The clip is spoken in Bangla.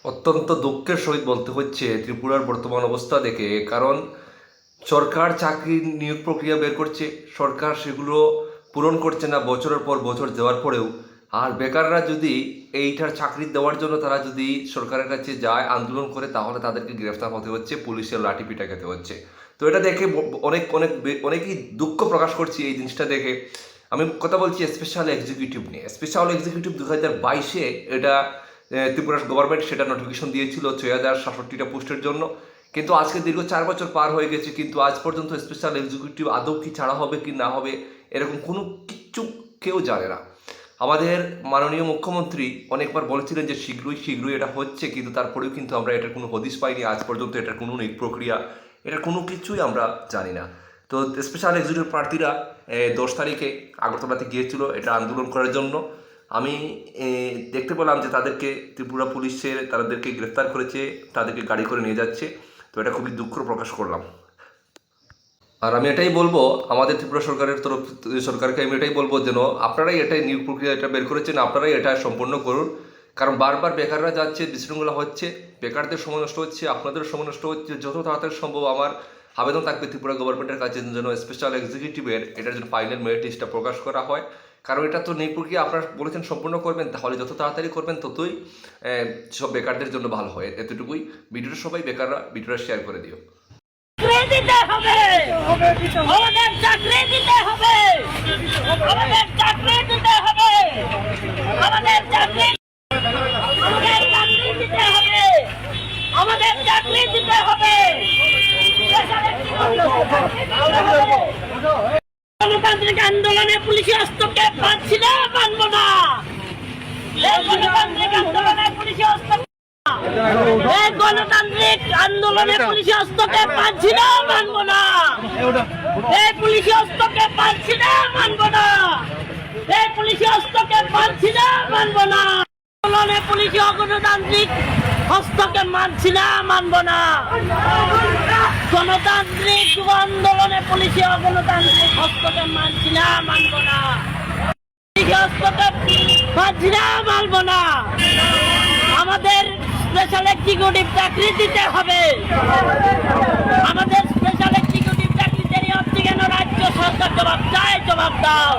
অত্যন্ত দুঃখের সহিত বলতে হচ্ছে ত্রিপুরার বর্তমান অবস্থা দেখে, কারণ সরকার চাকরি নিয়োগ প্রক্রিয়া বের করছে, সরকার সেগুলো পূরণ করছে না বছরের পর বছর যাওয়ার পরেও। আর বেকাররা যদি এইটার চাকরি দেওয়ার জন্য তারা যদি সরকারের কাছে যায়, আন্দোলন করে, তাহলে তাদেরকে গ্রেফতার হতে হচ্ছে, পুলিশের লাঠি পিটা খেতে হচ্ছে। তো এটা দেখে অনেকেই দুঃখ প্রকাশ করছি এই জিনিসটা দেখে। আমি কথা বলছি স্পেশাল এক্সিকিউটিভ নিয়ে। স্পেশাল এক্সিকিউটিভ 2022-এ এটা ত্রিপুরার গভর্নমেন্ট সেটা নোটিফিকেশন দিয়েছিল 6067টা পোস্টের জন্য। কিন্তু আজকে দীর্ঘ 4 বছর পার হয়ে গেছে, কিন্তু আজ পর্যন্ত স্পেশাল এক্সিকিউটিভ আদৌ কি ছাড়া হবে কি না হবে এরকম কোনো কিচ্ছু কেউ জানে না। আমাদের মাননীয় মুখ্যমন্ত্রী অনেকবার বলেছিলেন যে শীঘ্রই এটা হচ্ছে, কিন্তু তারপরেও কিন্তু আমরা এটার কোনো হদিশ পাইনি। আজ পর্যন্ত এটার কোনো প্রক্রিয়া, এটার কোনো কিছুই আমরা জানি না। তো স্পেশাল এক্সিকিউটিভ প্রার্থীরা 10 তারিখে আগরতলাতে গিয়েছিল এটা আন্দোলন করার জন্য। আমি দেখতে পেলাম যে তাদেরকে ত্রিপুরা পুলিশের তাদেরকে গ্রেফতার করেছে, তাদেরকে গাড়ি করে নিয়ে যাচ্ছে। তো এটা খুবই দুঃখ প্রকাশ করলাম। আর আমি এটাই বলবো আমাদের ত্রিপুরা সরকারকে আমি এটাই বলবো, যেন আপনারাই এটাই নিয়োগ প্রক্রিয়া এটা বের করেছেন, আপনারাই এটা সম্পন্ন করুন। কারণ বারবার বেকাররা যাচ্ছে, বিশৃঙ্খলা হচ্ছে, বেকারদের সময় নষ্ট হচ্ছে, আপনাদের সময় নষ্ট হচ্ছে। যত তাড়াতাড়ি সম্ভব আমার আবেদন থাকবে ত্রিপুরা গভর্নমেন্টের কাছে যেন স্পেশাল এক্সিকিউটিভের এটার জন্য ফাইনাল মেরিট লিস্টটা প্রকাশ করা হয়। কারণ এটা তো নিয়োগ প্রক্রিয়া আপনারা বলেছেন সম্পূর্ণ করবেন, তাহলে যত তাড়াতাড়ি করবেন ততই সব বেকারদের জন্য ভালো হয়। এতটুকুই। ভিডিওটা সবাই বেকাররা ভিডিওটা শেয়ার করে দিও। দিতে হবে, আমাদের চাকরি দিতে হবে, আমাদের চাকরি দিতে হবে, আমাদের চাকরি দিতে হবে, আমাদের চাকরি দিতে হবে। গণতান্ত্রিক আন্দোলনে পুলিশি হস্তক্ষেপ পাচ্ছি না, মানব না। গণতান্ত্রিক আন্দোলনে পুলিশি হস্তক্ষেপ, গণতান্ত্রিক আন্দোলনে পুলিশি হস্তক্ষেপ পাচ্ছি না, মানব না। এই পুলিশি হস্তক্ষেপ পাচ্ছি না, মানব না। এই পুলিশি হস্তক্ষেপ পাচ্ছি না, মানব না। আন্দোলনে পুলিশি অগণতান্ত্রিক হস্তক্ষেপ মানছি না, মানব না। গণতান্ত্রিক আন্দোলনে পুলিশি অগণতান্ত্রিক হস্তক্ষেপ মানছি না, মানব না। পুলিশি হস্তক্ষেপ মানছি না, মানব না। আমাদের স্পেশাল এক্সিকিউটিভ চাকরি দিতে হবে, আমাদের স্পেশাল এক্সিকিউটিভ চাকরি দেরি হচ্ছে কেন? রাজ্য সরকার জবাব চায়, জবাব দাও।